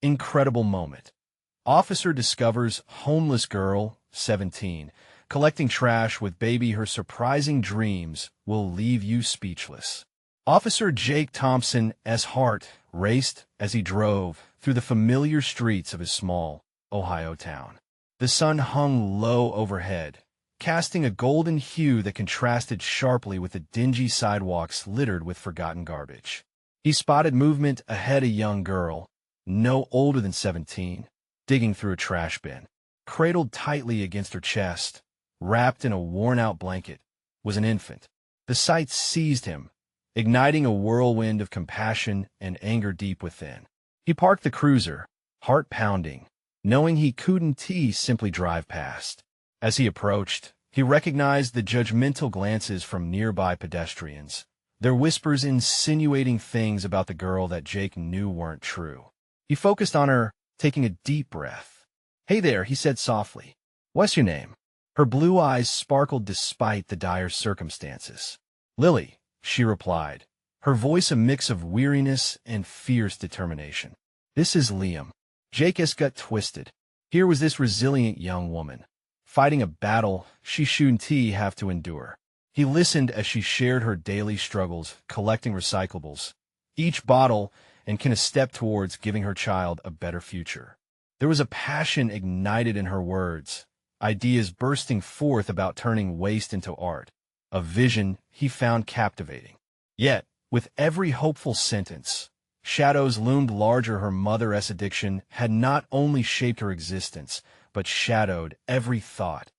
Incredible moment. Officer discovers homeless girl, 17, collecting trash with baby. Her surprising dreams will leave you speechless. Officer Jake Thompson's heart raced as he drove through the familiar streets of his small Ohio town. The sun hung low overhead, casting a golden hue that contrasted sharply with the dingy sidewalks littered with forgotten garbage. He spotted movement ahead. A young girl, no older than 17, digging through a trash bin. Cradled tightly against her chest, wrapped in a worn-out blanket, was an infant. The sight seized him, igniting a whirlwind of compassion and anger deep within. He parked the cruiser, heart pounding, knowing he couldn't simply drive past. As he approached, he recognized the judgmental glances from nearby pedestrians, their whispers insinuating things about the girl that Jake knew weren't true. He focused on her, taking a deep breath. "Hey there," he said softly. "What's your name?" Her blue eyes sparkled despite the dire circumstances. "Lily," she replied, her voice a mix of weariness and fierce determination. "This is Liam." Jake's gut twisted. Here was this resilient young woman, fighting a battle she shouldn't have to endure. He listened as she shared her daily struggles, collecting recyclables, each bottle, and a step towards giving her child a better future. There was a passion ignited in her words, ideas bursting forth about turning waste into art, a vision he found captivating. Yet, with every hopeful sentence, shadows loomed larger. Her mother's addiction had not only shaped her existence, but shadowed every thought,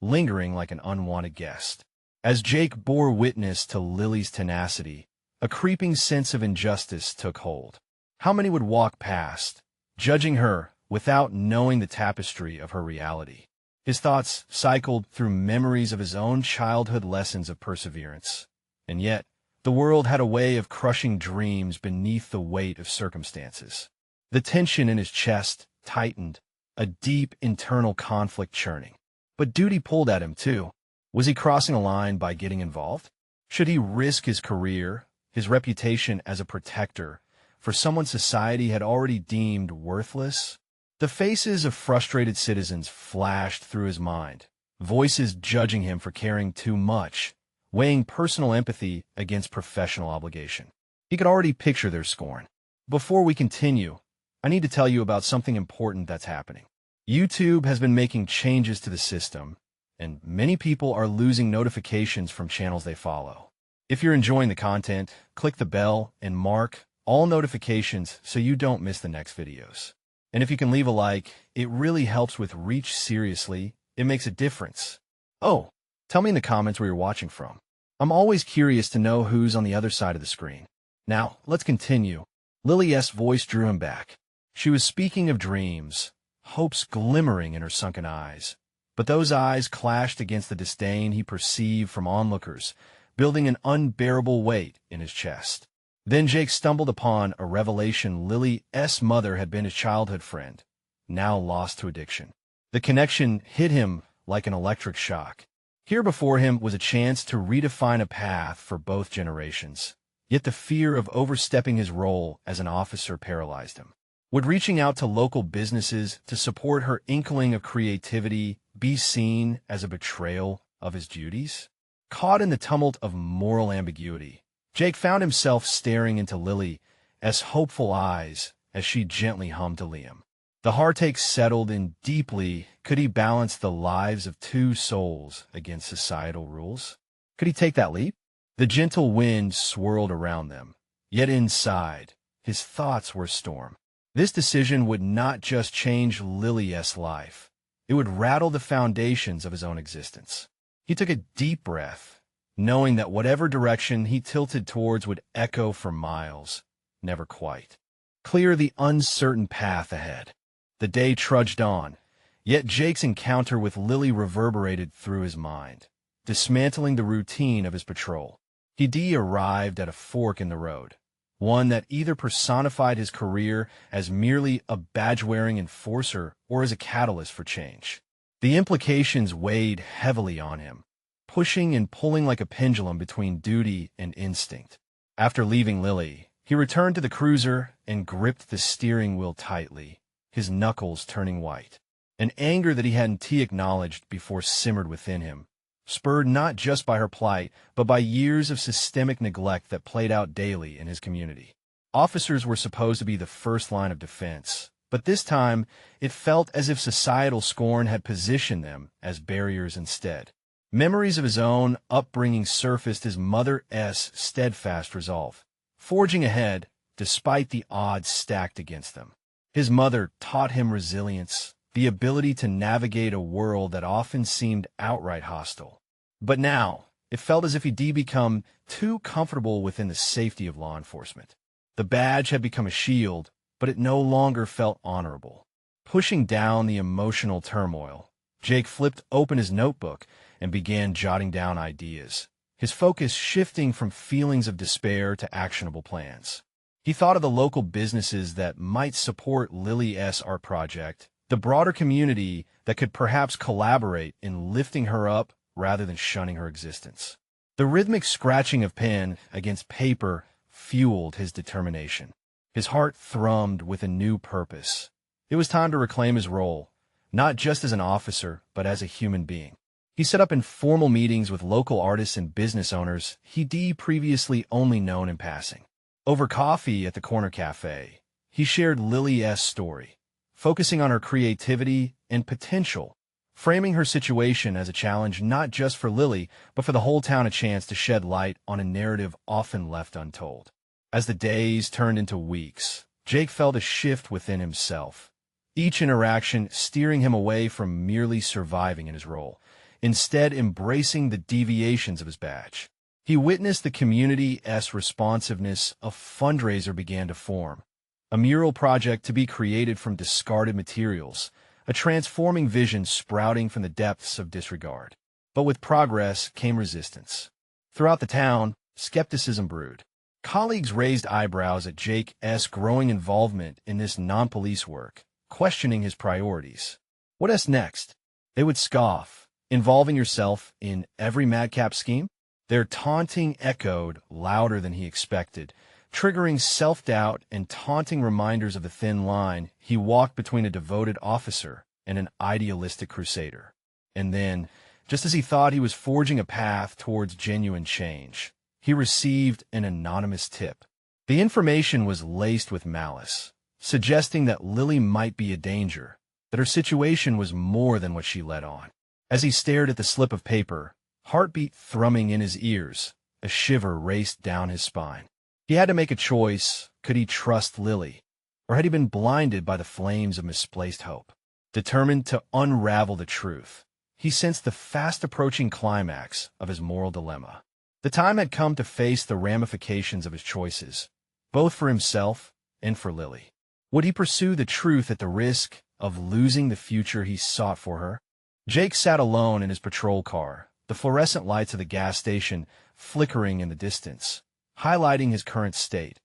lingering like an unwanted guest. As Jake bore witness to Lily's tenacity, a creeping sense of injustice took hold. How many would walk past, judging her without knowing the tapestry of her reality? His thoughts cycled through memories of his own childhood lessons of perseverance. And yet, the world had a way of crushing dreams beneath the weight of circumstances. The tension in his chest tightened, a deep internal conflict churning. But duty pulled at him, too. Was he crossing a line by getting involved? Should he risk his career, his reputation as a protector, for someone society had already deemed worthless? The faces of frustrated citizens flashed through his mind, voices judging him for caring too much, weighing personal empathy against professional obligation. He could already picture their scorn. Before we continue, I need to tell you about something important that's happening. YouTube has been making changes to the system, and many people are losing notifications from channels they follow. If you're enjoying the content, click the bell and mark all notifications so you don't miss the next videos. And if you can leave a like, it really helps with reach. Seriously, it makes a difference. Oh, tell me in the comments where you're watching from. I'm always curious to know who's on the other side of the screen. Now, let's continue. Lily's voice drew him back. She was speaking of dreams, hopes glimmering in her sunken eyes. But those eyes clashed against the disdain he perceived from onlookers, building an unbearable weight in his chest. Then Jake stumbled upon a revelation. Lily's mother had been his childhood friend, now lost to addiction. The connection hit him like an electric shock. Here before him was a chance to redefine a path for both generations. Yet the fear of overstepping his role as an officer paralyzed him. Would reaching out to local businesses to support her inkling of creativity be seen as a betrayal of his duties? Caught in the tumult of moral ambiguity, Jake found himself staring into Lily's hopeful eyes as she gently hummed to Liam. The heartache settled in deeply. Could he balance the lives of two souls against societal rules? Could he take that leap? The gentle wind swirled around them, yet inside, his thoughts were a storm. This decision would not just change Lily's life. It would rattle the foundations of his own existence. He took a deep breath, knowing that whatever direction he tilted towards would echo for miles, never quite clear the uncertain path ahead. The day trudged on, yet Jake's encounter with Lily reverberated through his mind, dismantling the routine of his patrol. He arrived at a fork in the road, one that either personified his career as merely a badge-wearing enforcer or as a catalyst for change. The implications weighed heavily on him, pushing and pulling like a pendulum between duty and instinct. After leaving Lily, He returned to the cruiser and gripped the steering wheel tightly, his knuckles turning white. An anger that he hadn't acknowledged before simmered within him, spurred not just by her plight, but by years of systemic neglect that played out daily in his community. Officers were supposed to be the first line of defense, but this time it felt as if societal scorn had positioned them as barriers instead. Memories of his own upbringing surfaced his mother's steadfast resolve, forging ahead despite the odds stacked against them. His mother taught him resilience, the ability to navigate a world that often seemed outright hostile. But now, it felt as if he'd become too comfortable within the safety of law enforcement. The badge had become a shield, but it no longer felt honorable. Pushing down the emotional turmoil, Jake flipped open his notebook and began jotting down ideas, his focus shifting from feelings of despair to actionable plans. He thought of the local businesses that might support Lily's art project, the broader community that could perhaps collaborate in lifting her up rather than shunning her existence. The rhythmic scratching of pen against paper fueled his determination. His heart thrummed with a new purpose. It was time to reclaim his role, not just as an officer, but as a human being. He set up informal meetings with local artists and business owners he'd previously only known in passing. Over coffee at the corner cafe, he shared Lily's story, focusing on her creativity and potential, framing her situation as a challenge not just for Lily, but for the whole town, a chance to shed light on a narrative often left untold. As the days turned into weeks, Jake felt a shift within himself, each interaction steering him away from merely surviving in his role, instead embracing the deviations of his badge. He witnessed the community's responsiveness. A fundraiser began to form, a mural project to be created from discarded materials, a transforming vision sprouting from the depths of disregard. But with progress came resistance. Throughout the town, skepticism brewed. Colleagues raised eyebrows at Jake's growing involvement in this non-police work, questioning his priorities. What's next? They would scoff. Involving yourself in every madcap scheme? Their taunting echoed louder than he expected, triggering self-doubt and taunting reminders of the thin line he walked between a devoted officer and an idealistic crusader. And then, just as he thought he was forging a path towards genuine change, he received an anonymous tip. The information was laced with malice, suggesting that Lily might be a danger, that her situation was more than what she let on. As he stared at the slip of paper, heartbeat thrumming in his ears, a shiver raced down his spine. He had to make a choice. Could he trust Lily, or had he been blinded by the flames of misplaced hope? Determined to unravel the truth, he sensed the fast-approaching climax of his moral dilemma. The time had come to face the ramifications of his choices, both for himself and for Lily. Would he pursue the truth at the risk of losing the future he sought for her? Jake sat alone in his patrol car, the fluorescent lights of the gas station flickering in the distance, highlighting his current state,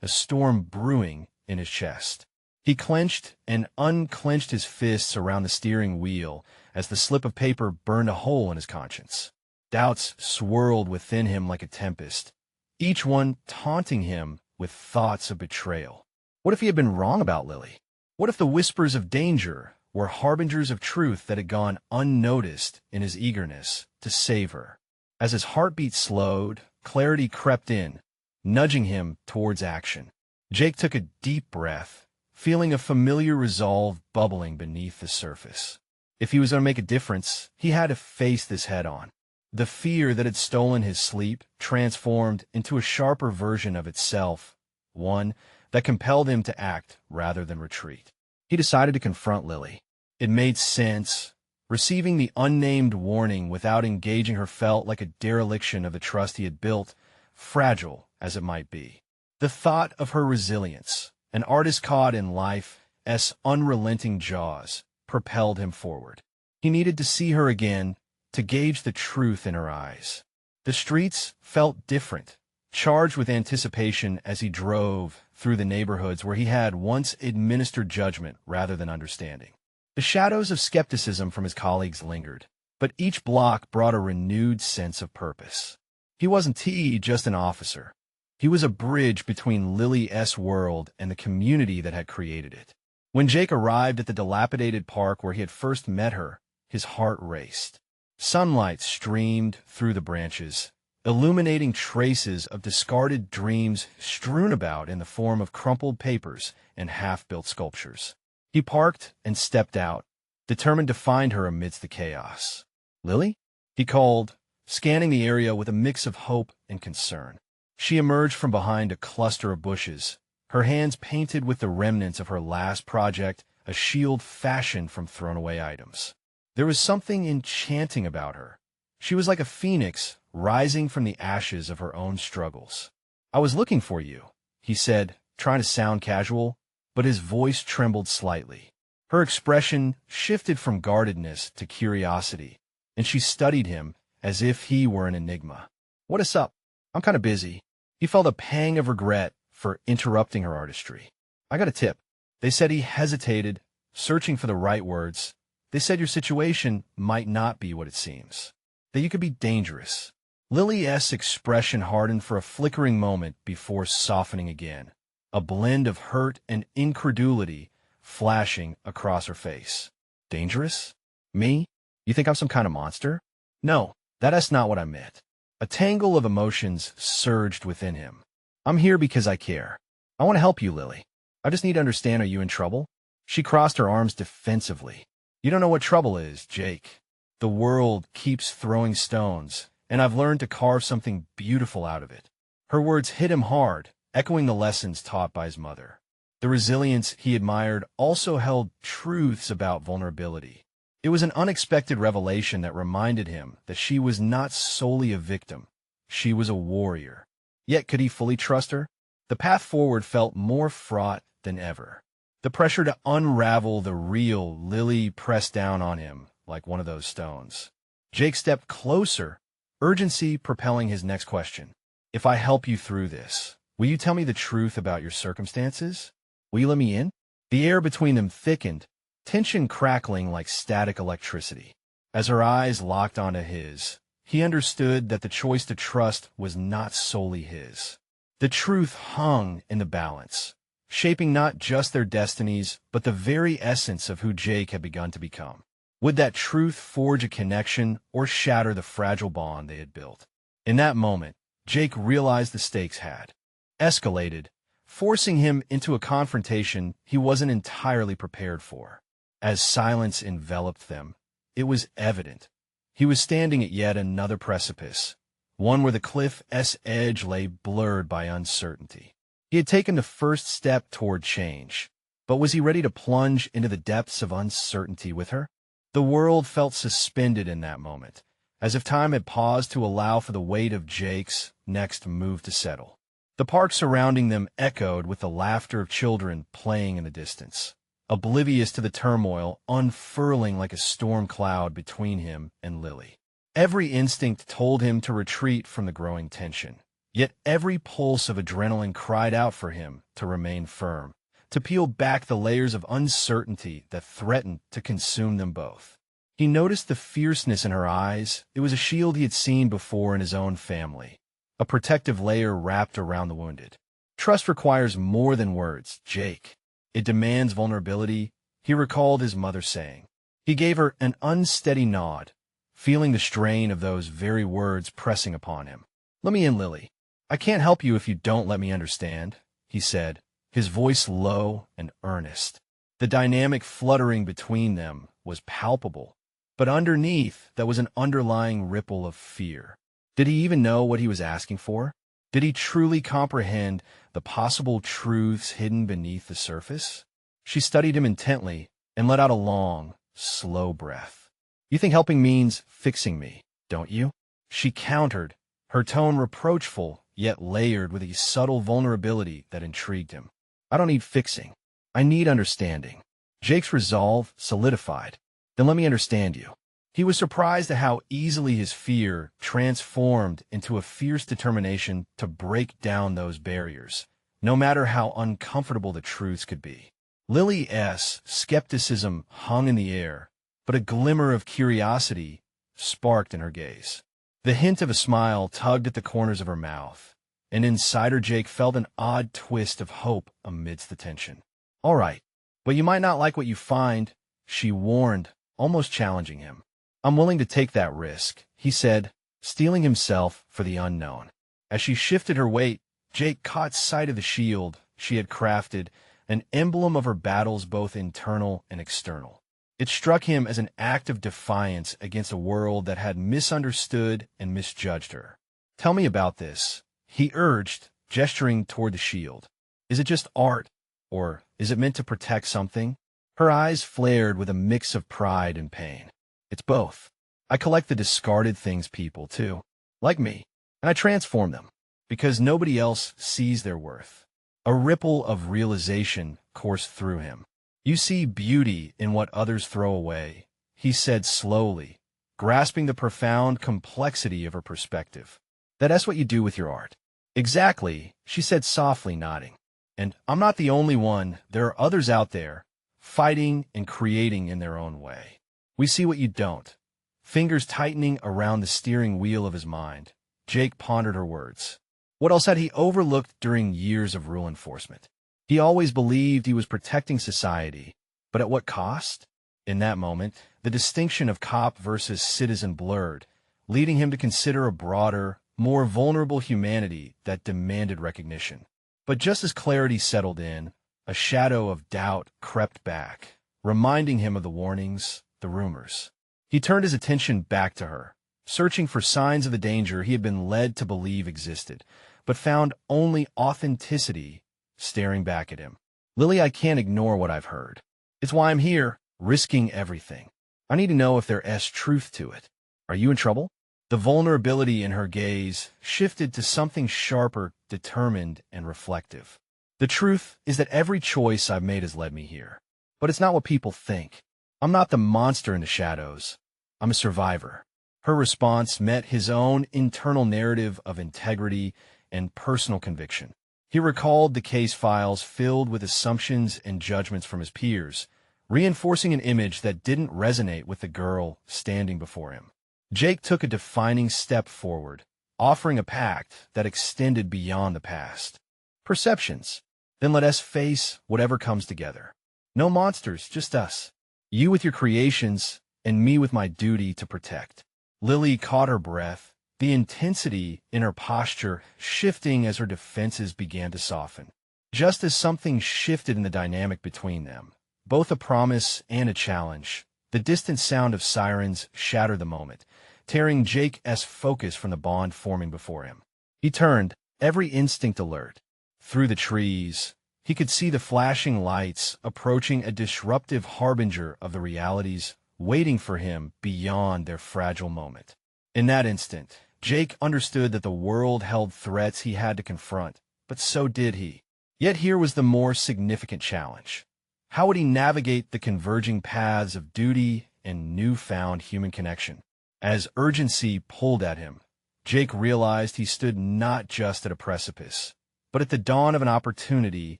a storm brewing in his chest. He clenched and unclenched his fists around the steering wheel as the slip of paper burned a hole in his conscience. Doubts swirled within him like a tempest, each one taunting him with thoughts of betrayal. What if he had been wrong about Lily? What if the whispers of danger were harbingers of truth that had gone unnoticed in his eagerness to save her? As his heartbeat slowed, clarity crept in, nudging him towards action. Jake took a deep breath, feeling a familiar resolve bubbling beneath the surface. If he was going to make a difference, he had to face this head-on. The fear that had stolen his sleep transformed into a sharper version of itself, one that compelled him to act rather than retreat. He decided to confront Lily. It made sense. Receiving the unnamed warning without engaging her felt like a dereliction of the trust he had built, fragile as it might be. The thought of her resilience, an artist caught in life's unrelenting jaws, propelled him forward. He needed to see her again, to gauge the truth in her eyes. The streets felt different, charged with anticipation as he drove through the neighborhoods where he had once administered judgment rather than understanding. The shadows of skepticism from his colleagues lingered, but each block brought a renewed sense of purpose. He wasn't just an officer. He was a bridge between Lily's world and the community that had created it. When Jake arrived at the dilapidated park where he had first met her, his heart raced. Sunlight streamed through the branches, illuminating traces of discarded dreams strewn about in the form of crumpled papers and half-built sculptures. He parked and stepped out, determined to find her amidst the chaos. "Lily?" he called, scanning the area with a mix of hope and concern. She emerged from behind a cluster of bushes, her hands painted with the remnants of her last project, a shield fashioned from thrown-away items. There was something enchanting about her. She was like a phoenix rising from the ashes of her own struggles. "I was looking for you," he said, trying to sound casual, but his voice trembled slightly. Her expression shifted from guardedness to curiosity, and she studied him as if he were an enigma. "What is up? I'm kind of busy." He felt a pang of regret for interrupting her artistry. "I got a tip." They said he hesitated, searching for the right words. "They said your situation might not be what it seems, that you could be dangerous." Lily's expression hardened for a flickering moment before softening again, a blend of hurt and incredulity flashing across her face. "Dangerous? Me? You think I'm some kind of monster?" "No, that's not what I meant." A tangle of emotions surged within him. "I'm here because I care. I want to help you, Lily. I just need to understand, are you in trouble?" She crossed her arms defensively. "You don't know what trouble is, Jake. The world keeps throwing stones, and I've learned to carve something beautiful out of it." Her words hit him hard, echoing the lessons taught by his mother. The resilience he admired also held truths about vulnerability. It was an unexpected revelation that reminded him that she was not solely a victim. She was a warrior. Yet could he fully trust her? The path forward felt more fraught than ever. The pressure to unravel the real Lily pressed down on him like one of those stones. Jake stepped closer, urgency propelling his next question. "If I help you through this, will you tell me the truth about your circumstances? Will you let me in?" The air between them thickened, tension crackling like static electricity. As her eyes locked onto his, he understood that the choice to trust was not solely his. The truth hung in the balance, shaping not just their destinies, but the very essence of who Jake had begun to become. Would that truth forge a connection or shatter the fragile bond they had built? In that moment, Jake realized the stakes had escalated, forcing him into a confrontation he wasn't entirely prepared for. As silence enveloped them, it was evident. He was standing at yet another precipice, one where the cliff's edge lay blurred by uncertainty. He had taken the first step toward change, but was he ready to plunge into the depths of uncertainty with her? The world felt suspended in that moment, as if time had paused to allow for the weight of Jake's next move to settle. The park surrounding them echoed with the laughter of children playing in the distance, oblivious to the turmoil unfurling like a storm cloud between him and Lily. Every instinct told him to retreat from the growing tension, yet every pulse of adrenaline cried out for him to remain firm, to peel back the layers of uncertainty that threatened to consume them both. He noticed the fierceness in her eyes. It was a shield he had seen before in his own family, a protective layer wrapped around the wounded. "Trust requires more than words, Jake. It demands vulnerability," he recalled his mother saying. He gave her an unsteady nod, feeling the strain of those very words pressing upon him. "Let me in, Lily. I can't help you if you don't let me understand," he said, his voice low and earnest. The dynamic fluttering between them was palpable, but underneath there was an underlying ripple of fear. Did he even know what he was asking for? Did he truly comprehend the possible truths hidden beneath the surface? She studied him intently and let out a long, slow breath. "You think helping means fixing me, don't you?" She countered, her tone reproachful yet layered with a subtle vulnerability that intrigued him. "I don't need fixing. I need understanding." Jake's resolve solidified. "Then let me understand you." He was surprised at how easily his fear transformed into a fierce determination to break down those barriers, no matter how uncomfortable the truths could be. Lily's skepticism hung in the air, but a glimmer of curiosity sparked in her gaze. The hint of a smile tugged at the corners of her mouth, and Insider Jake felt an odd twist of hope amidst the tension. "All right, but you might not like what you find," she warned, almost challenging him. "I'm willing to take that risk," he said, steeling himself for the unknown. As she shifted her weight, Jake caught sight of the shield she had crafted, an emblem of her battles both internal and external. It struck him as an act of defiance against a world that had misunderstood and misjudged her. "Tell me about this," he urged, gesturing toward the shield. "Is it just art, or is it meant to protect something?" Her eyes flared with a mix of pride and pain. "It's both. I collect the discarded things people, too, like me, and I transform them, because nobody else sees their worth." A ripple of realization coursed through him. "You see beauty in what others throw away," he said slowly, grasping the profound complexity of her perspective. "That's what you do with your art." "Exactly," she said softly, nodding. "And I'm not the only one. There are others out there, fighting and creating in their own way. We see what you don't." Fingers tightening around the steering wheel of his mind, Jake pondered her words. What else had he overlooked during years of rule enforcement? He always believed he was protecting society, but at what cost? In that moment, the distinction of cop versus citizen blurred, leading him to consider a broader, more vulnerable humanity that demanded recognition. But just as clarity settled in, a shadow of doubt crept back, reminding him of the warnings, the rumors. He turned his attention back to her, searching for signs of the danger he had been led to believe existed, but found only authenticity staring back at him. "Lily, I can't ignore what I've heard. It's why I'm here, risking everything. I need to know if there's truth to it. Are you in trouble?" The vulnerability in her gaze shifted to something sharper, determined, and reflective. "The truth is that every choice I've made has led me here. But it's not what people think. I'm not the monster in the shadows. I'm a survivor." Her response met his own internal narrative of integrity and personal conviction. He recalled the case files filled with assumptions and judgments from his peers, reinforcing an image that didn't resonate with the girl standing before him. Jake took a defining step forward, offering a pact that extended beyond the past. "Perceptions. Then let us face whatever comes together. No monsters, just us. You with your creations, and me with my duty to protect." Lily caught her breath, the intensity in her posture shifting as her defenses began to soften. Just as something shifted in the dynamic between them, both a promise and a challenge, the distant sound of sirens shattered the moment, tearing Jake's focus from the bond forming before him. He turned, every instinct alert. Through the trees, he could see the flashing lights approaching, a disruptive harbinger of the realities waiting for him beyond their fragile moment. In that instant, Jake understood that the world held threats he had to confront, but so did he. Yet here was the more significant challenge. How would he navigate the converging paths of duty and newfound human connection? As urgency pulled at him, Jake realized he stood not just at a precipice, but at the dawn of an opportunity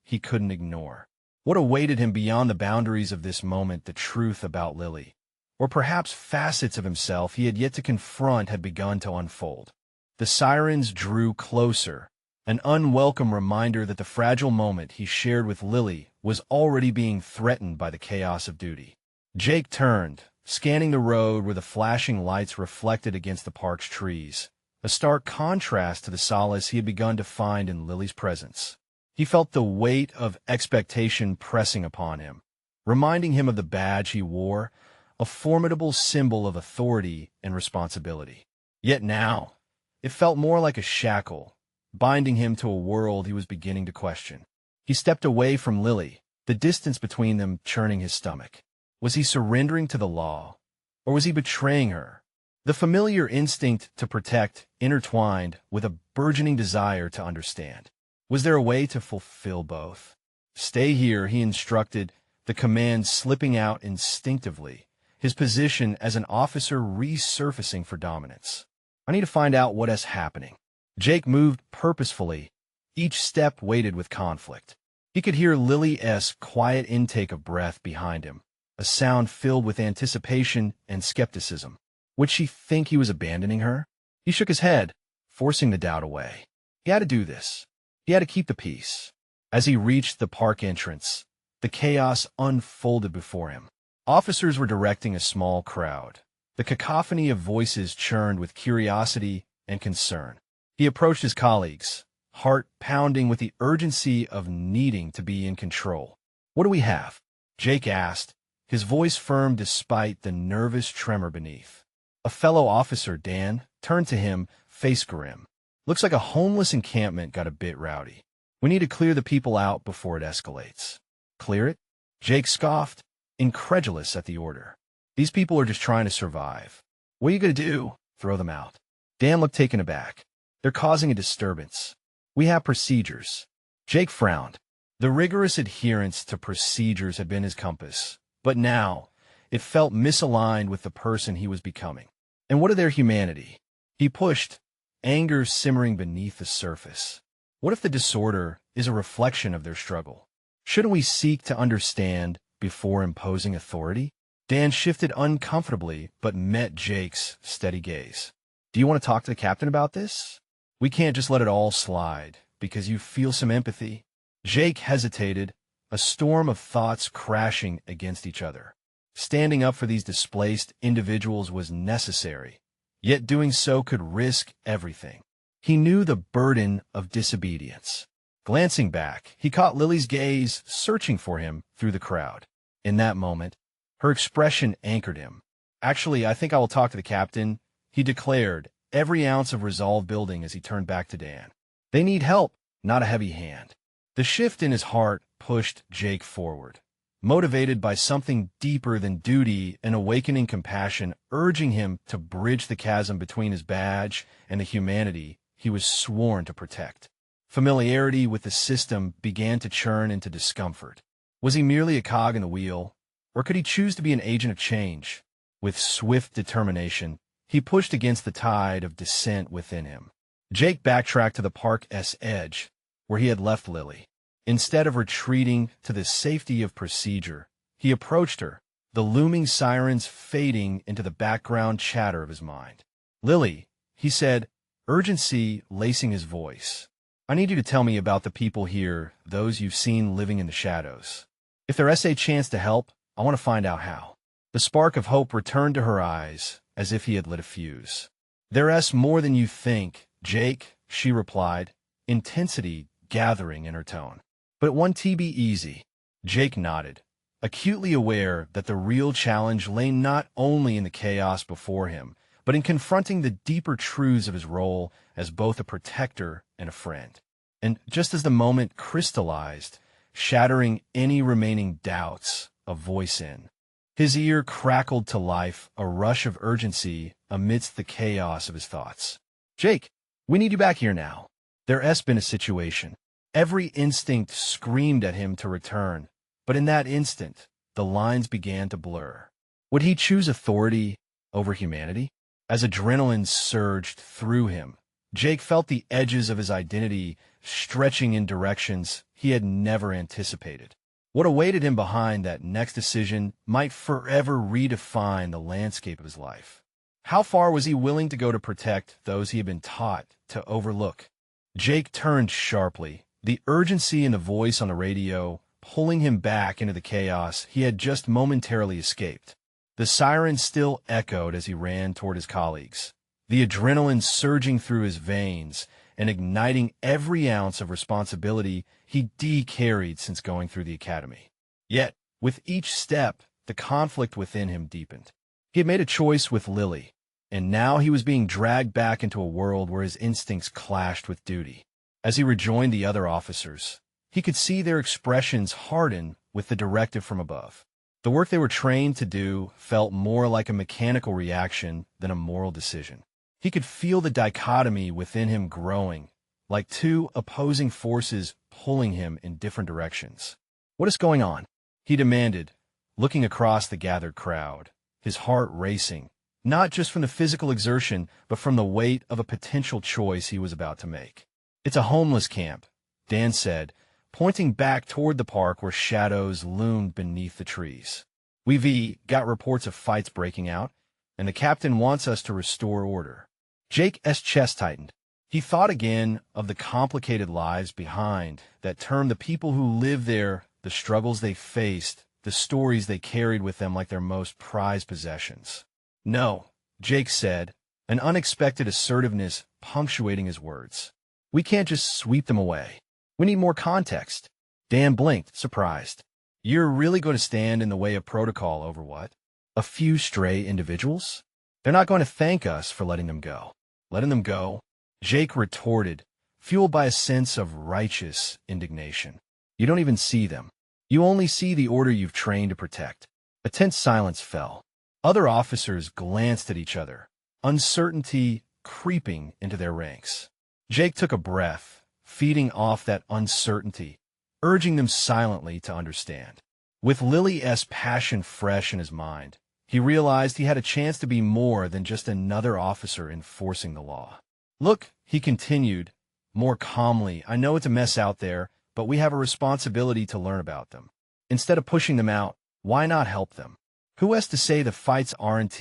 he couldn't ignore. What awaited him beyond the boundaries of this moment? The truth about Lily, or perhaps facets of himself he had yet to confront, had begun to unfold. The sirens drew closer, an unwelcome reminder that the fragile moment he shared with Lily was already being threatened by the chaos of duty. Jake turned, scanning the road where the flashing lights reflected against the park's trees, a stark contrast to the solace he had begun to find in Lily's presence. He felt the weight of expectation pressing upon him, reminding him of the badge he wore, a formidable symbol of authority and responsibility. Yet now, it felt more like a shackle, binding him to a world he was beginning to question. He stepped away from Lily, the distance between them churning his stomach. Was he surrendering to the law, or was he betraying her? The familiar instinct to protect intertwined with a burgeoning desire to understand. Was there a way to fulfill both? "Stay here," he instructed, the command slipping out instinctively, his position as an officer resurfacing for dominance. "I need to find out what is happening." Jake moved purposefully, each step weighted with conflict. He could hear Lily's quiet intake of breath behind him, a sound filled with anticipation and skepticism. Would she think he was abandoning her? He shook his head, forcing the doubt away. He had to do this. He had to keep the peace. As he reached the park entrance, the chaos unfolded before him. Officers were directing a small crowd. The cacophony of voices churned with curiosity and concern. He approached his colleagues, heart pounding with the urgency of needing to be in control. "What do we have?" Jake asked, his voice firm despite the nervous tremor beneath. A fellow officer, Dan, turned to him, face grim. "Looks like a homeless encampment got a bit rowdy. We need to clear the people out before it escalates." "Clear it?" Jake scoffed, incredulous at the order. "These people are just trying to survive. What are you going to do? Throw them out?" Dan looked taken aback. "They're causing a disturbance. We have procedures." Jake frowned. The rigorous adherence to procedures had been his compass, but now it felt misaligned with the person he was becoming. "And what of their humanity?" He pushed, anger simmering beneath the surface. "What if the disorder is a reflection of their struggle? Shouldn't we seek to understand before imposing authority?" Dan shifted uncomfortably but met Jake's steady gaze. "Do you want to talk to the captain about this? We can't just let it all slide because you feel some empathy." Jake hesitated, a storm of thoughts crashing against each other. Standing up for these displaced individuals was necessary, yet doing so could risk everything. He knew the burden of disobedience. Glancing back, he caught Lily's gaze searching for him through the crowd. In that moment, her expression anchored him. "Actually, I think I will talk to the captain," he declared, every ounce of resolve building as he turned back to Dan. "They need help, not a heavy hand." The shift in his heart pushed Jake forward, motivated by something deeper than duty and awakening compassion, urging him to bridge the chasm between his badge and the humanity he was sworn to protect. Familiarity with the system began to churn into discomfort. Was he merely a cog in the wheel, or could he choose to be an agent of change? With swift determination, he pushed against the tide of dissent within him. Jake backtracked to the park's edge, where he had left Lily. Instead of retreating to the safety of procedure, he approached her, the looming sirens fading into the background chatter of his mind. "Lily," he said, urgency lacing his voice, "I need you to tell me about the people here, those you've seen living in the shadows. If there's a chance to help, I want to find out how." The spark of hope returned to her eyes, as if he had lit a fuse. "There's more than you think, Jake," she replied, intensity gathering in her tone. "But it won't be easy." Jake nodded, acutely aware that the real challenge lay not only in the chaos before him, but in confronting the deeper truths of his role as both a protector and a friend. And just as the moment crystallized, shattering any remaining doubts, a voice in his ear crackled to life, a rush of urgency amidst the chaos of his thoughts. "Jake, we need you back here now. There's been a situation." Every instinct screamed at him to return, but in that instant, the lines began to blur. Would he choose authority over humanity? As adrenaline surged through him, Jake felt the edges of his identity stretching in directions he had never anticipated. What awaited him behind that next decision might forever redefine the landscape of his life. How far was he willing to go to protect those he had been taught to overlook? Jake turned sharply, the urgency in the voice on the radio pulling him back into the chaos he had just momentarily escaped. The sirens still echoed as he ran toward his colleagues, the adrenaline surging through his veins and igniting every ounce of responsibility he carried since going through the academy. Yet, with each step, the conflict within him deepened. He had made a choice with Lily, and now he was being dragged back into a world where his instincts clashed with duty. As he rejoined the other officers, he could see their expressions harden with the directive from above. The work they were trained to do felt more like a mechanical reaction than a moral decision. He could feel the dichotomy within him growing, like two opposing forces pulling him in different directions. "What is going on?" he demanded, looking across the gathered crowd, his heart racing, not just from the physical exertion, but from the weight of a potential choice he was about to make. "It's a homeless camp," Dan said, pointing back toward the park where shadows loomed beneath the trees. "We've got reports of fights breaking out, and the captain wants us to restore order." Jake's chest tightened. He thought again of the complicated lives behind that term, the people who lived there, the struggles they faced, the stories they carried with them like their most prized possessions. "No," Jake said, an unexpected assertiveness punctuating his words. "We can't just sweep them away. We need more context." Dan blinked, surprised. "You're really going to stand in the way of protocol over what? A few stray individuals? They're not going to thank us for letting them go." "Letting them go?" Jake retorted, fueled by a sense of righteous indignation. "You don't even see them. You only see the order you've trained to protect." A tense silence fell. Other officers glanced at each other, uncertainty creeping into their ranks. Jake took a breath, feeding off that uncertainty, urging them silently to understand. With Lily's passion fresh in his mind, he realized he had a chance to be more than just another officer enforcing the law. "Look," he continued, more calmly, "I know it's a mess out there, but we have a responsibility to learn about them. Instead of pushing them out, why not help them? Who has to say the fights aren't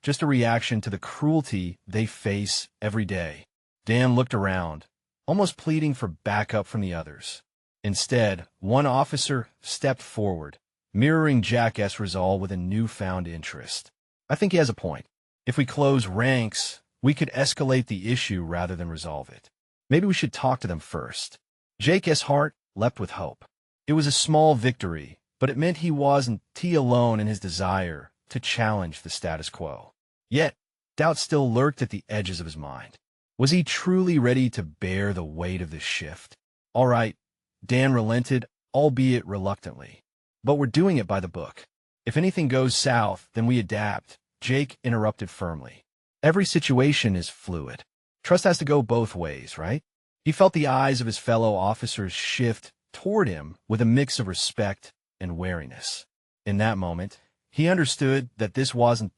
just a reaction to the cruelty they face every day?" Dan looked around, almost pleading for backup from the others. Instead, one officer stepped forward, mirroring Jack's resolve with a newfound interest. "I think he has a point. If we close ranks, we could escalate the issue rather than resolve it. Maybe we should talk to them first." Jake's heart leapt with hope. It was a small victory, but it meant he wasn't alone in his desire to challenge the status quo. Yet, doubt still lurked at the edges of his mind. Was he truly ready to bear the weight of this shift? "All right," Dan relented, albeit reluctantly. "But we're doing it by the book. If anything goes south, then we adapt," Jake interrupted firmly. "Every situation is fluid. Trust has to go both ways, right?" He felt the eyes of his fellow officers shift toward him with a mix of respect and wariness. In that moment, he understood that this wasn't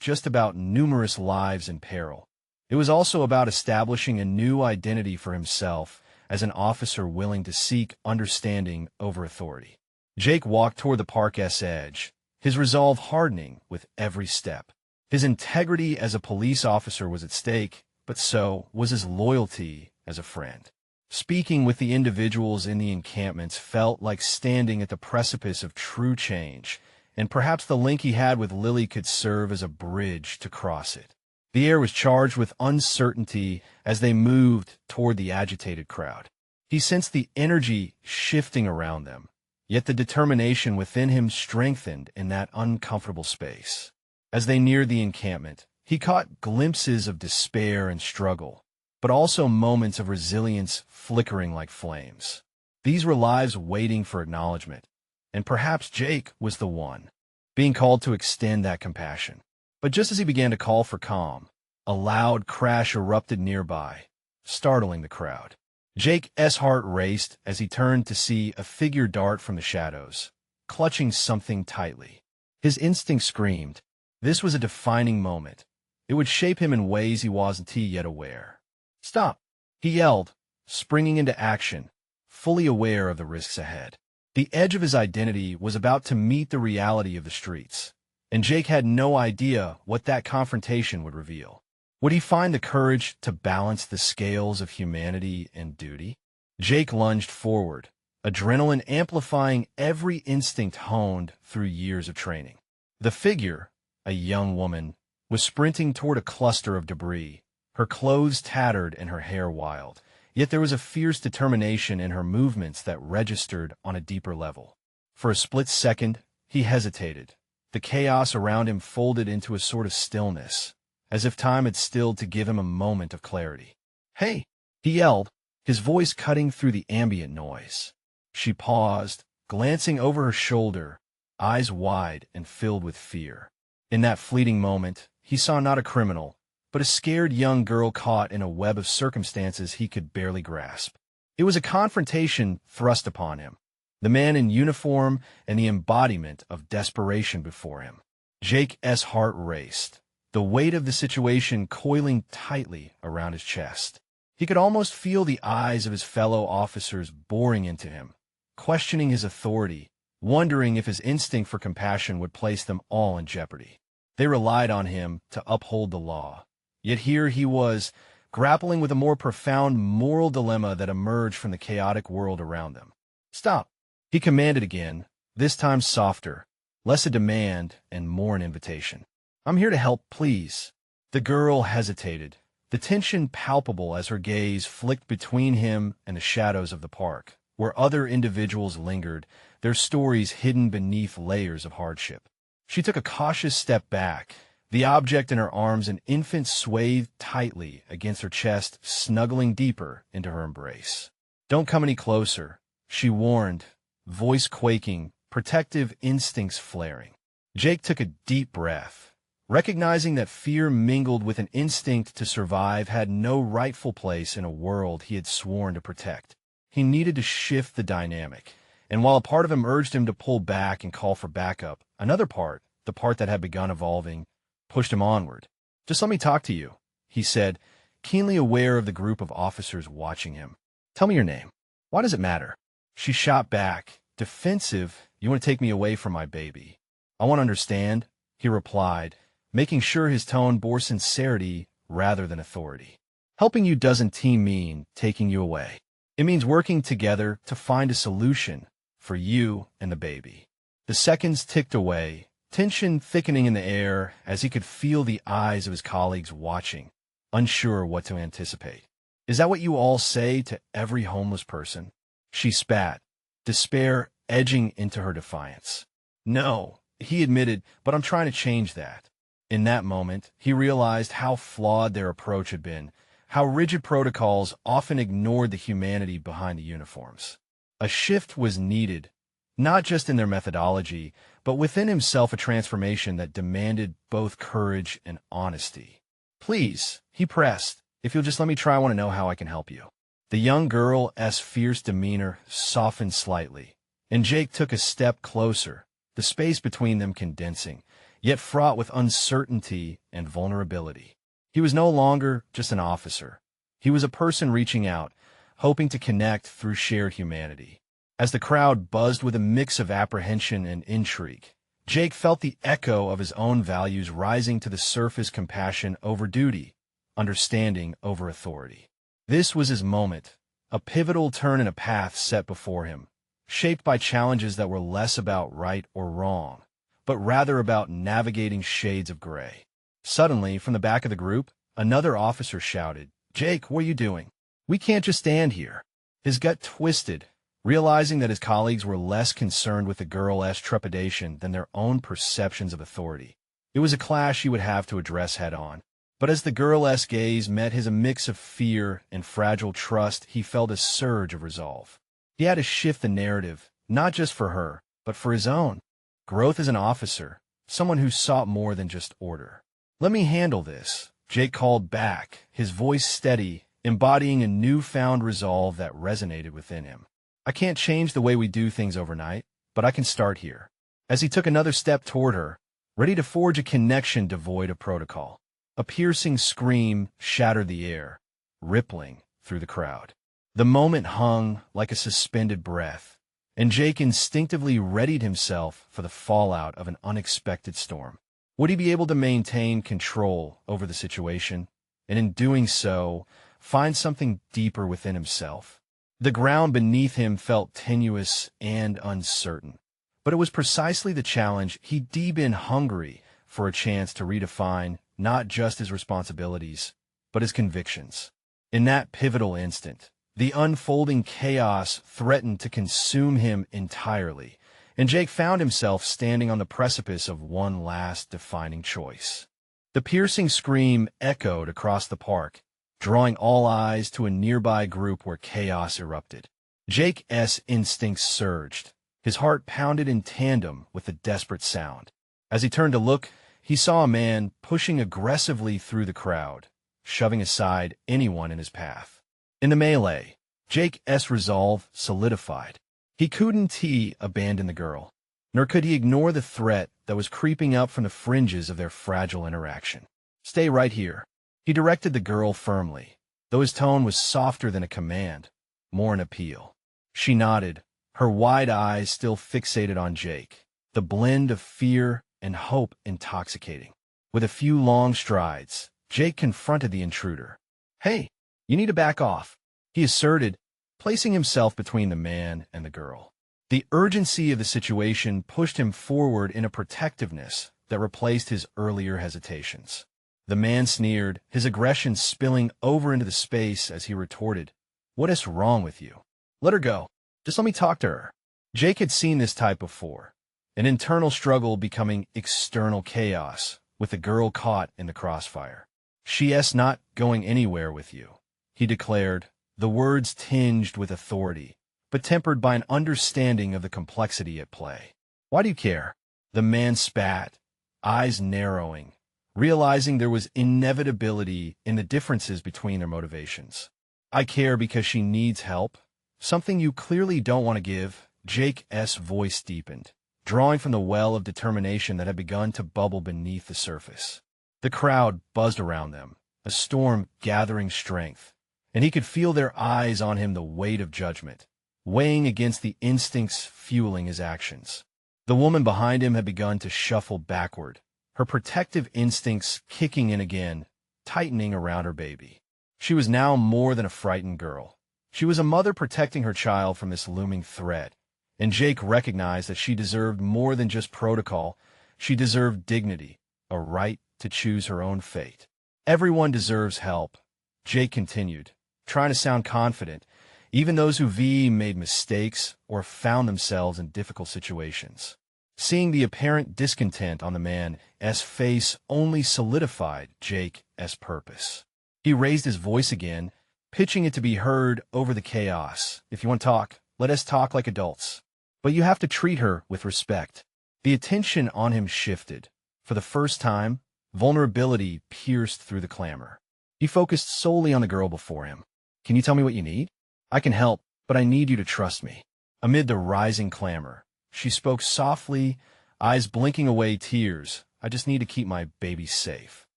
just about numerous lives in peril. It was also about establishing a new identity for himself as an officer willing to seek understanding over authority. Jake walked toward the park's edge, his resolve hardening with every step. His integrity as a police officer was at stake, but so was his loyalty as a friend. Speaking with the individuals in the encampments felt like standing at the precipice of true change, and perhaps the link he had with Lily could serve as a bridge to cross it. The air was charged with uncertainty as they moved toward the agitated crowd. He sensed the energy shifting around them, yet the determination within him strengthened in that uncomfortable space. As they neared the encampment, he caught glimpses of despair and struggle, but also moments of resilience flickering like flames. These were lives waiting for acknowledgement, and perhaps Jake was the one, being called to extend that compassion. But just as he began to call for calm, a loud crash erupted nearby, startling the crowd. Jake's heart raced as he turned to see a figure dart from the shadows, clutching something tightly. His instinct screamed. This was a defining moment. It would shape him in ways he wasn't yet aware. "Stop!" he yelled, springing into action, fully aware of the risks ahead. The edge of his identity was about to meet the reality of the streets, and Jake had no idea what that confrontation would reveal. Would he find the courage to balance the scales of humanity and duty? Jake lunged forward, adrenaline amplifying every instinct honed through years of training. The figure, a young woman, was sprinting toward a cluster of debris, her clothes tattered and her hair wild. Yet there was a fierce determination in her movements that registered on a deeper level. For a split second, he hesitated. The chaos around him folded into a sort of stillness, as if time had stilled to give him a moment of clarity. "Hey!" he yelled, his voice cutting through the ambient noise. She paused, glancing over her shoulder, eyes wide and filled with fear. In that fleeting moment, he saw not a criminal, but a scared young girl caught in a web of circumstances he could barely grasp. It was a confrontation thrust upon him, the man in uniform and the embodiment of desperation before him. Jake's heart raced, the weight of the situation coiling tightly around his chest. He could almost feel the eyes of his fellow officers boring into him, questioning his authority, wondering if his instinct for compassion would place them all in jeopardy. They relied on him to uphold the law. Yet here he was, grappling with a more profound moral dilemma that emerged from the chaotic world around them. "Stop," he commanded again, this time softer, less a demand and more an invitation. "I'm here to help, please." The girl hesitated, the tension palpable as her gaze flicked between him and the shadows of the park, where other individuals lingered, their stories hidden beneath layers of hardship. She took a cautious step back, the object in her arms an infant swathed tightly against her chest, snuggling deeper into her embrace. "Don't come any closer," she warned, voice quaking, protective instincts flaring. Jake took a deep breath, recognizing that fear mingled with an instinct to survive had no rightful place in a world he had sworn to protect. He needed to shift the dynamic, and while a part of him urged him to pull back and call for backup, another part, the part that had begun evolving, pushed him onward. "Just let me talk to you," he said, keenly aware of the group of officers watching him. "Tell me your name." "Why does it matter?" She shot back, defensive. "You want to take me away from my baby?" "I want to understand," he replied, making sure his tone bore sincerity rather than authority. "Helping you doesn't mean taking you away. It means working together to find a solution for you and the baby." The seconds ticked away, tension thickening in the air as he could feel the eyes of his colleagues watching, unsure what to anticipate. "Is that what you all say to every homeless person?" She spat, despair edging into her defiance. "No," he admitted, "but I'm trying to change that." In that moment, he realized how flawed their approach had been, how rigid protocols often ignored the humanity behind the uniforms. A shift was needed, not just in their methodology, but within himself, a transformation that demanded both courage and honesty. "Please," he pressed, "if you'll just let me try, I want to know how I can help you." The young girl's fierce demeanor softened slightly, and Jake took a step closer, the space between them condensing, yet fraught with uncertainty and vulnerability. He was no longer just an officer. He was a person reaching out, hoping to connect through shared humanity. As the crowd buzzed with a mix of apprehension and intrigue, Jake felt the echo of his own values rising to the surface: compassion over duty, understanding over authority. This was his moment, a pivotal turn in a path set before him, shaped by challenges that were less about right or wrong, but rather about navigating shades of gray. Suddenly, from the back of the group, another officer shouted, "Jake, what are you doing? We can't just stand here." His gut twisted, realizing that his colleagues were less concerned with the girl's trepidation than their own perceptions of authority. It was a clash he would have to address head-on. But as the girl's gaze met his, a mix of fear and fragile trust, he felt a surge of resolve. He had to shift the narrative, not just for her, but for his own growth as an officer, someone who sought more than just order. "Let me handle this," Jake called back, his voice steady, embodying a newfound resolve that resonated within him. "I can't change the way we do things overnight, but I can start here." As he took another step toward her, ready to forge a connection devoid of protocol, a piercing scream shattered the air, rippling through the crowd. The moment hung like a suspended breath, and Jake instinctively readied himself for the fallout of an unexpected storm. Would he be able to maintain control over the situation, and in doing so, find something deeper within himself? The ground beneath him felt tenuous and uncertain, but it was precisely the challenge he'd been hungry for, a chance to redefine not just his responsibilities, but his convictions. In that pivotal instant, the unfolding chaos threatened to consume him entirely, and Jake found himself standing on the precipice of one last defining choice. The piercing scream echoed across the park, drawing all eyes to a nearby group where chaos erupted. Jake's instincts surged. His heart pounded in tandem with the desperate sound. As he turned to look, he saw a man pushing aggressively through the crowd, shoving aside anyone in his path. In the melee, Jake's resolve solidified. He couldn't abandon the girl, nor could he ignore the threat that was creeping up from the fringes of their fragile interaction. "Stay right here," he directed the girl firmly, though his tone was softer than a command, more an appeal. She nodded, her wide eyes still fixated on Jake, the blend of fear and hope intoxicating. With a few long strides, Jake confronted the intruder. Hey, you need to back off, he asserted, placing himself between the man and the girl. The urgency of the situation pushed him forward in a protectiveness that replaced his earlier hesitations. The man sneered, his aggression spilling over into the space as he retorted, "What is wrong with you? Let her go. Just let me talk to her." Jake had seen this type before, an internal struggle becoming external chaos, with the girl caught in the crossfire. "She's not going anywhere with you," he declared, the words tinged with authority, but tempered by an understanding of the complexity at play. "Why do you care?" The man spat, eyes narrowing, realizing there was inevitability in the differences between their motivations. "I care because she needs help, something you clearly don't want to give." Jake's voice deepened, drawing from the well of determination that had begun to bubble beneath the surface. The crowd buzzed around them, a storm gathering strength, and he could feel their eyes on him, the weight of judgment, weighing against the instincts fueling his actions. The woman behind him had begun to shuffle backward, her protective instincts kicking in again, tightening around her baby. She was now more than a frightened girl. She was a mother protecting her child from this looming threat, and Jake recognized that she deserved more than just protocol. She deserved dignity, a right to choose her own fate. "Everyone deserves help," Jake continued, trying to sound confident, even those who made mistakes or found themselves in difficult situations. Seeing the apparent discontent on the man's face only solidified Jake's purpose. He raised his voice again, pitching it to be heard over the chaos. "If you want to talk, let us talk like adults. But you have to treat her with respect." The attention on him shifted. For the first time, vulnerability pierced through the clamor. He focused solely on the girl before him. "Can you tell me what you need? I can help, but I need you to trust me." Amid the rising clamor, she spoke softly, eyes blinking away tears. "I just need to keep my baby safe.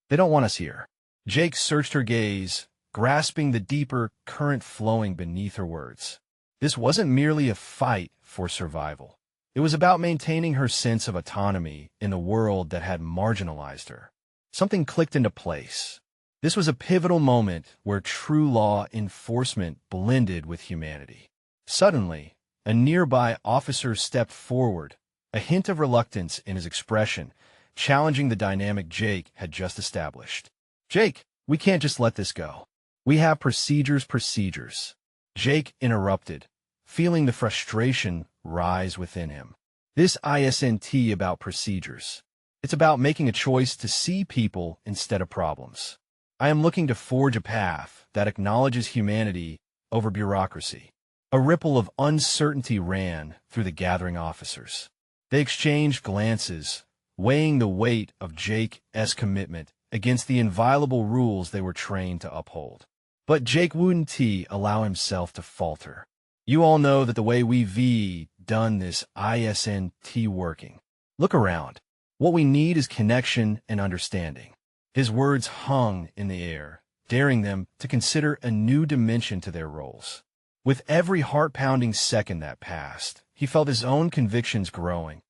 They don't want us here." Jake searched her gaze, grasping the deeper current flowing beneath her words. This wasn't merely a fight for survival. It was about maintaining her sense of autonomy in the world that had marginalized her. Something clicked into place. This was a pivotal moment where true law enforcement blended with humanity. Suddenly, a nearby officer stepped forward, a hint of reluctance in his expression, challenging the dynamic Jake had just established. "Jake, we can't just let this go. We have procedures." Jake interrupted, feeling the frustration rise within him. "This isn't about procedures. It's about making a choice to see people instead of problems. I am looking to forge a path that acknowledges humanity over bureaucracy." A ripple of uncertainty ran through the gathering officers. They exchanged glances, weighing the weight of Jake's commitment against the inviolable rules they were trained to uphold. But Jake wouldn't allow himself to falter. "You all know that the way we've done this isn't working. Look around. What we need is connection and understanding." His words hung in the air, daring them to consider a new dimension to their roles. With every heart-pounding second that passed, he felt his own convictions growing.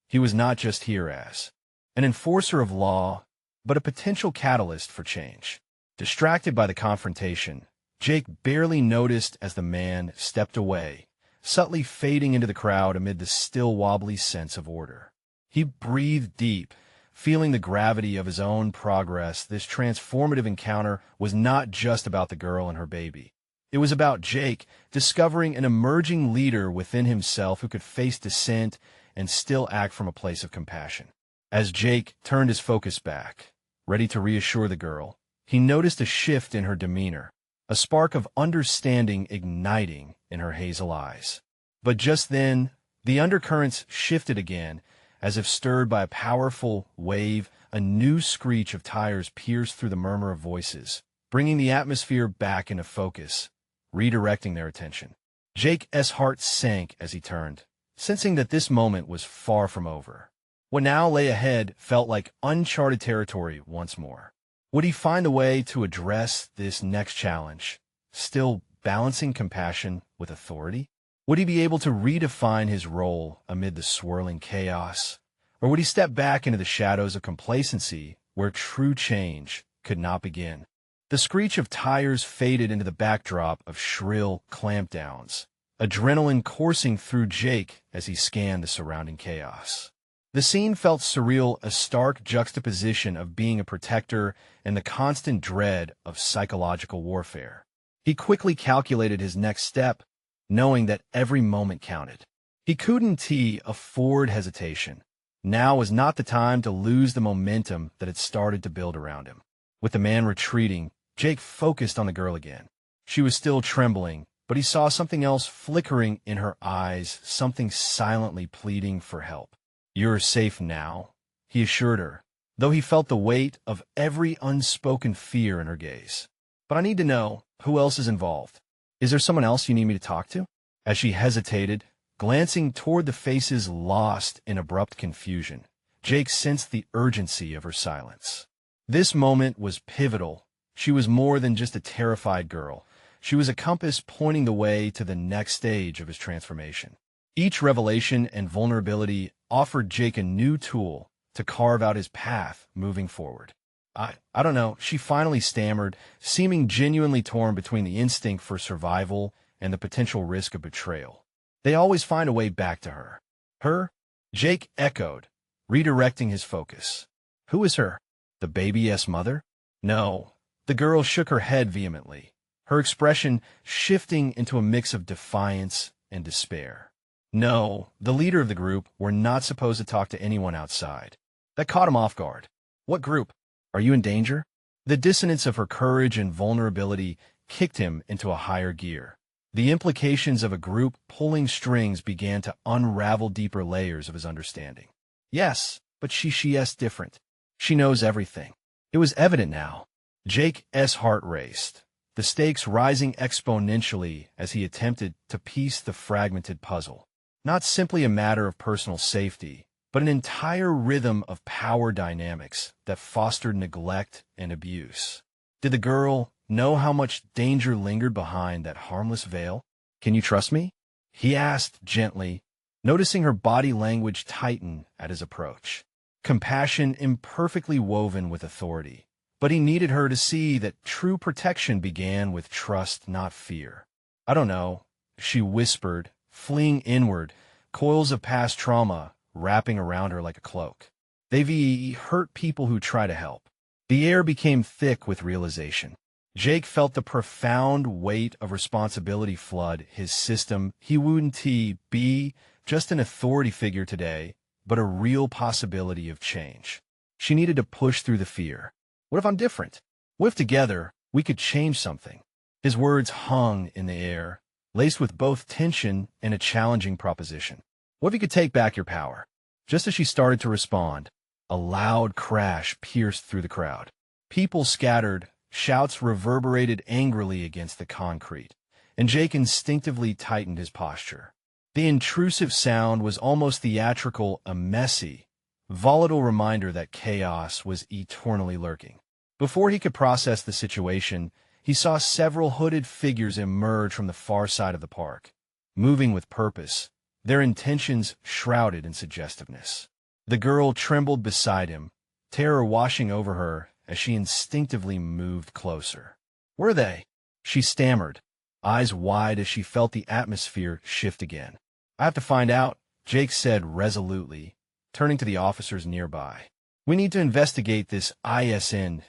He was not just here as an enforcer of law, but a potential catalyst for change. Distracted by the confrontation, Jake barely noticed as the man stepped away, subtly fading into the crowd amid the still wobbly sense of order. He breathed deep, feeling the gravity of his own progress. This transformative encounter was not just about the girl and her baby. It was about Jake discovering an emerging leader within himself who could face dissent and still act from a place of compassion. As Jake turned his focus back, ready to reassure the girl, he noticed a shift in her demeanor, a spark of understanding igniting in her hazel eyes. But just then, the undercurrents shifted again, as if stirred by a powerful wave. A new screech of tires pierced through the murmur of voices, bringing the atmosphere back into focus, redirecting their attention. Jake's heart sank as he turned, sensing that this moment was far from over. What now lay ahead felt like uncharted territory once more. Would he find a way to address this next challenge, still balancing compassion with authority? Would he be able to redefine his role amid the swirling chaos? Or would he step back into the shadows of complacency where true change could not begin? The screech of tires faded into the backdrop of shrill clampdowns, adrenaline coursing through Jake as he scanned the surrounding chaos. The scene felt surreal, a stark juxtaposition of being a protector and the constant dread of psychological warfare. He quickly calculated his next step, knowing that every moment counted. He couldn't afford hesitation. Now was not the time to lose the momentum that had started to build around him. With the man retreating, Jake focused on the girl again. She was still trembling, but he saw something else flickering in her eyes, something silently pleading for help. "You're safe now," he assured her, though he felt the weight of every unspoken fear in her gaze. "But I need to know, who else is involved? Is there someone else you need me to talk to?" As she hesitated, glancing toward the faces lost in abrupt confusion, Jake sensed the urgency of her silence. This moment was pivotal. She was more than just a terrified girl. She was a compass pointing the way to the next stage of his transformation. Each revelation and vulnerability offered Jake a new tool to carve out his path moving forward. I don't know," she finally stammered, seeming genuinely torn between the instinct for survival and the potential risk of betrayal. "They always find a way back to her." "Her?" Jake echoed, redirecting his focus. "Who is her? The baby's mother?" "No." The girl shook her head vehemently, her expression shifting into a mix of defiance and despair. "No, the leader of the group were not supposed to talk to anyone outside." That caught him off guard. "What group? Are you in danger?" The dissonance of her courage and vulnerability kicked him into a higher gear. The implications of a group pulling strings began to unravel deeper layers of his understanding. "Yes, but she's different. She knows everything." It was evident now. Jake's heart raced, the stakes rising exponentially as he attempted to piece the fragmented puzzle. Not simply a matter of personal safety, but an entire rhythm of power dynamics that fostered neglect and abuse. Did the girl know how much danger lingered behind that harmless veil? "Can you trust me?" he asked gently, noticing her body language tighten at his approach. Compassion imperfectly woven with authority. But he needed her to see that true protection began with trust, not fear. "I don't know," she whispered, fleeing inward, coils of past trauma wrapping around her like a cloak. "They've hurt people who try to help." The air became thick with realization. Jake felt the profound weight of responsibility flood his system. He wouldn't be just an authority figure today, but a real possibility of change. She needed to push through the fear. "What if I'm different? What if together we could change something?" His words hung in the air, laced with both tension and a challenging proposition. "What if you could take back your power?" Just as she started to respond, a loud crash pierced through the crowd. People scattered, shouts reverberated angrily against the concrete, and Jake instinctively tightened his posture. The intrusive sound was almost theatrical, a messy, volatile reminder that chaos was eternally lurking. Before he could process the situation, he saw several hooded figures emerge from the far side of the park, moving with purpose, their intentions shrouded in suggestiveness. The girl trembled beside him, terror washing over her as she instinctively moved closer. "Were they?" she stammered, eyes wide as she felt the atmosphere shift again. "I have to find out," Jake said resolutely, turning to the officers nearby. "We need to investigate this isn't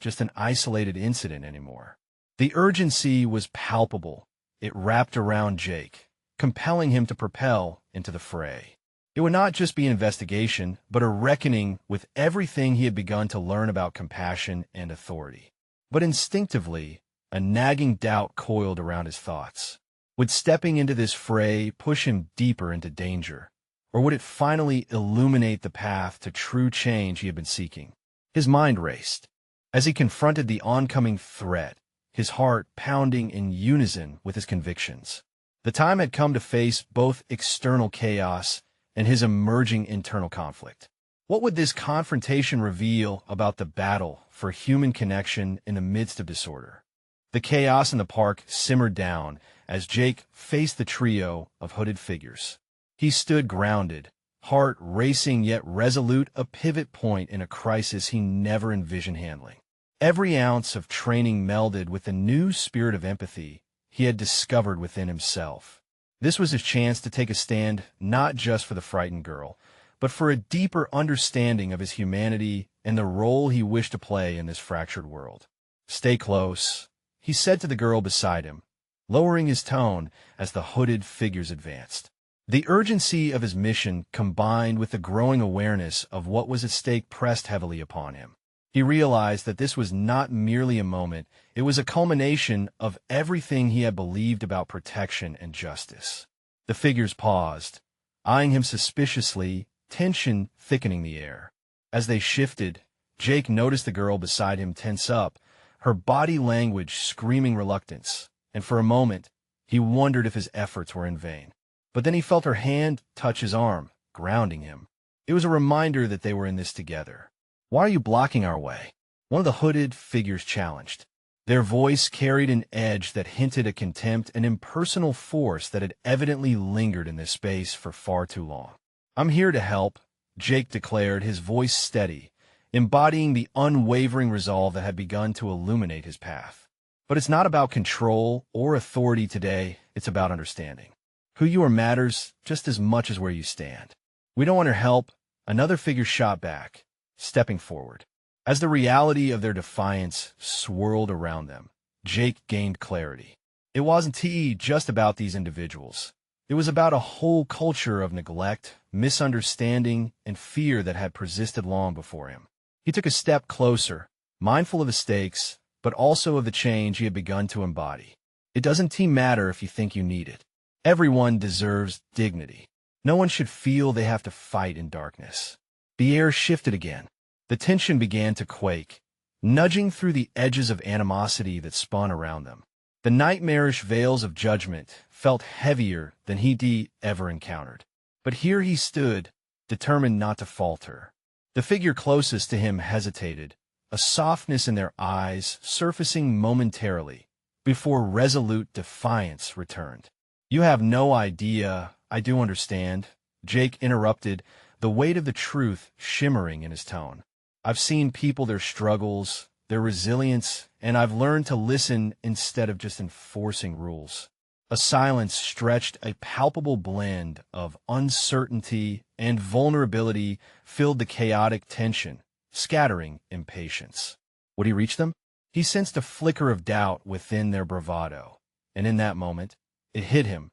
just an isolated incident anymore." The urgency was palpable. It wrapped around Jake, compelling him to propel into the fray. It would not just be an investigation, but a reckoning with everything he had begun to learn about compassion and authority. But instinctively, a nagging doubt coiled around his thoughts. Would stepping into this fray push him deeper into danger? Or would it finally illuminate the path to true change he had been seeking? His mind raced. As he confronted the oncoming threat, his heart pounding in unison with his convictions. The time had come to face both external chaos and his emerging internal conflict. What would this confrontation reveal about the battle for human connection in the midst of disorder? The chaos in the park simmered down as Jake faced the trio of hooded figures. He stood grounded, heart racing yet resolute, a pivot point in a crisis he never envisioned handling. Every ounce of training melded with the new spirit of empathy he had discovered within himself. This was his chance to take a stand not just for the frightened girl, but for a deeper understanding of his humanity and the role he wished to play in this fractured world. "Stay close," he said to the girl beside him, lowering his tone as the hooded figures advanced. The urgency of his mission combined with the growing awareness of what was at stake pressed heavily upon him. He realized that this was not merely a moment, it was a culmination of everything he had believed about protection and justice. The figures paused, eyeing him suspiciously, tension thickening the air. As they shifted, Jake noticed the girl beside him tense up, her body language screaming reluctance, and for a moment, he wondered if his efforts were in vain. But then he felt her hand touch his arm, grounding him. It was a reminder that they were in this together. "Why are you blocking our way?" one of the hooded figures challenged. Their voice carried an edge that hinted at contempt and impersonal force that had evidently lingered in this space for far too long. "I'm here to help," Jake declared, his voice steady, embodying the unwavering resolve that had begun to illuminate his path. "But it's not about control or authority today, it's about understanding. Who you are matters just as much as where you stand." "We don't want your help," another figure shot back, stepping forward. As the reality of their defiance swirled around them, Jake gained clarity. It wasn't just about these individuals. It was about a whole culture of neglect, misunderstanding, and fear that had persisted long before him. He took a step closer, mindful of the stakes, but also of the change he had begun to embody. It doesn't matter if you think you need it. Everyone deserves dignity. No one should feel they have to fight in darkness. The air shifted again. The tension began to quake, nudging through the edges of animosity that spun around them. The nightmarish veils of judgment felt heavier than he'd ever encountered. But here he stood, determined not to falter. The figure closest to him hesitated, a softness in their eyes surfacing momentarily, before resolute defiance returned. "You have no idea, I do understand," Jake interrupted, the weight of the truth shimmering in his tone. "I've seen people, their struggles, their resilience, and I've learned to listen instead of just enforcing rules." A silence stretched, a palpable blend of uncertainty and vulnerability filled the chaotic tension, scattering impatience. Would he reach them? He sensed a flicker of doubt within their bravado, and in that moment, it hit him.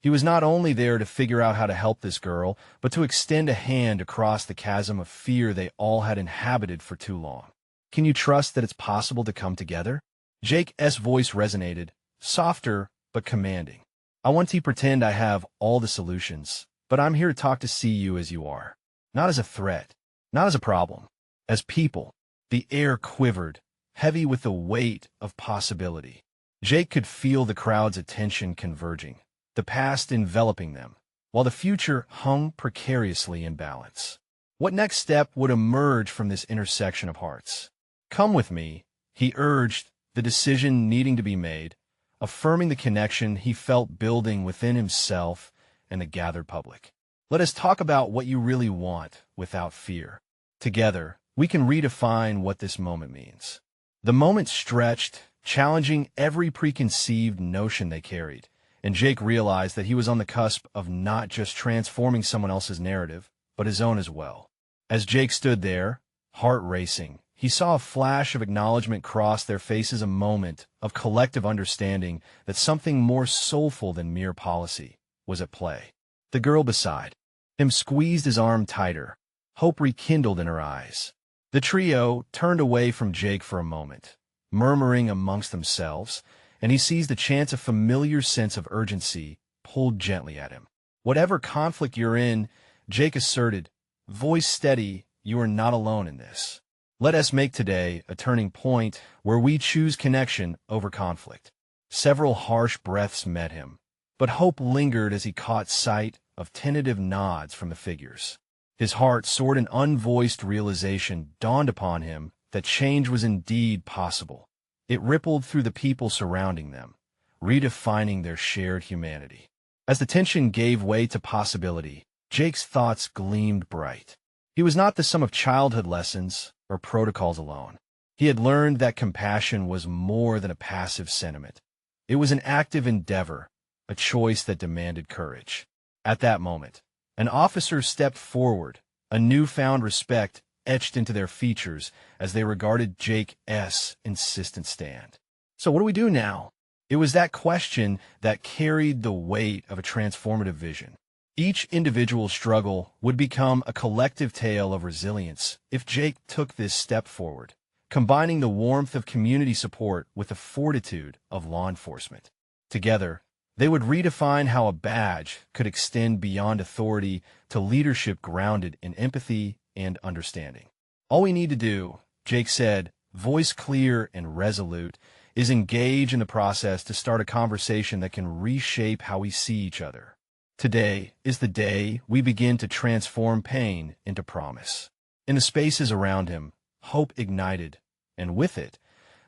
He was not only there to figure out how to help this girl, but to extend a hand across the chasm of fear they all had inhabited for too long. "Can you trust that it's possible to come together?" Jake's voice resonated, softer but commanding. "I want to pretend I have all the solutions, but I'm here to see you as you are. Not as a threat, not as a problem, as people." The air quivered, heavy with the weight of possibility. Jake could feel the crowd's attention converging, the past enveloping them, while the future hung precariously in balance. What next step would emerge from this intersection of hearts? "Come with me," he urged, the decision needing to be made, affirming the connection he felt building within himself and the gathered public. "Let us talk about what you really want without fear. Together, we can redefine what this moment means." The moment stretched, challenging every preconceived notion they carried, and Jake realized that he was on the cusp of not just transforming someone else's narrative, but his own as well. As Jake stood there, heart racing, he saw a flash of acknowledgement cross their faces, a moment of collective understanding that something more soulful than mere policy was at play. The girl beside him squeezed his arm tighter, hope rekindled in her eyes. The trio turned away from Jake for a moment, murmuring amongst themselves, and he seized the chance a familiar sense of urgency pulled gently at him. "Whatever conflict you're in," Jake asserted, voice steady, "you are not alone in this. Let us make today a turning point where we choose connection over conflict." Several harsh breaths met him, but hope lingered as he caught sight of tentative nods from the figures. His heart soared, an unvoiced realization dawned upon him that change was indeed possible. It rippled through the people surrounding them, redefining their shared humanity. As the tension gave way to possibility, Jake's thoughts gleamed bright. He was not the sum of childhood lessons or protocols alone. He had learned that compassion was more than a passive sentiment. It was an active endeavor, a choice that demanded courage. At that moment, an officer stepped forward, a newfound respect etched into their features as they regarded Jake's insistent stand. So what do we do now? It was that question that carried the weight of a transformative vision. Each individual struggle would become a collective tale of resilience if Jake took this step forward, combining the warmth of community support with the fortitude of law enforcement. Together, they would redefine how a badge could extend beyond authority to leadership grounded in empathy and understanding. All we need to do, Jake said, voice clear and resolute, is engage in the process to start a conversation that can reshape how we see each other. Today is the day we begin to transform pain into promise. In the spaces around him, hope ignited, and with it,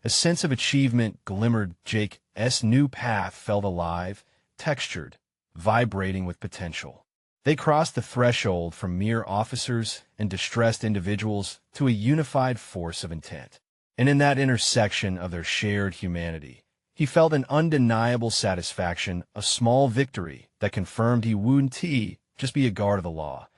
a sense of achievement glimmered. Jake's new path felt alive, textured, vibrating with potential. They crossed the threshold from mere officers and distressed individuals to a unified force of intent. And in that intersection of their shared humanity, he felt an undeniable satisfaction, a small victory that confirmed he wouldn't just be a guard of the law.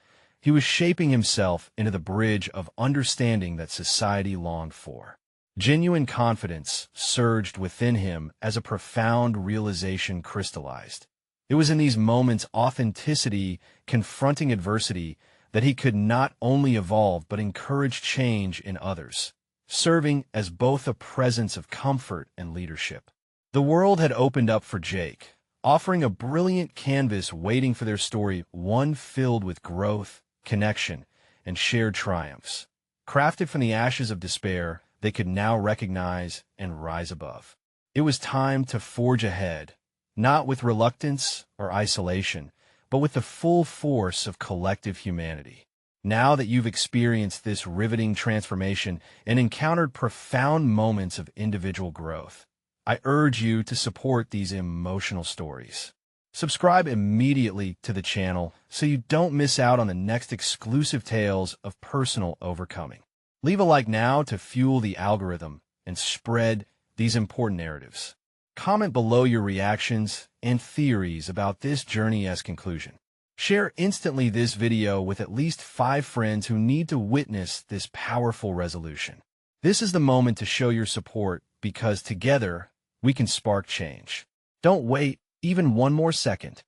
He was shaping himself into the bridge of understanding that society longed for. Genuine confidence surged within him as a profound realization crystallized. It was in these moments authenticity, confronting adversity, that he could not only evolve but encourage change in others, serving as both a presence of comfort and leadership. The world had opened up for Jake, offering a brilliant canvas waiting for their story, one filled with growth, connection, and shared triumphs. Crafted from the ashes of despair, they could now recognize and rise above. It was time to forge ahead, not with reluctance or isolation, but with the full force of collective humanity. Now that you've experienced this riveting transformation and encountered profound moments of individual growth, I urge you to support these emotional stories. Subscribe immediately to the channel so you don't miss out on the next exclusive tales of personal overcoming. Leave a like now to fuel the algorithm and spread these important narratives. Comment below your reactions and theories about this journey's conclusion. Share instantly this video with at least 5 friends who need to witness this powerful resolution. This is the moment to show your support because together we can spark change. Don't wait even one more second.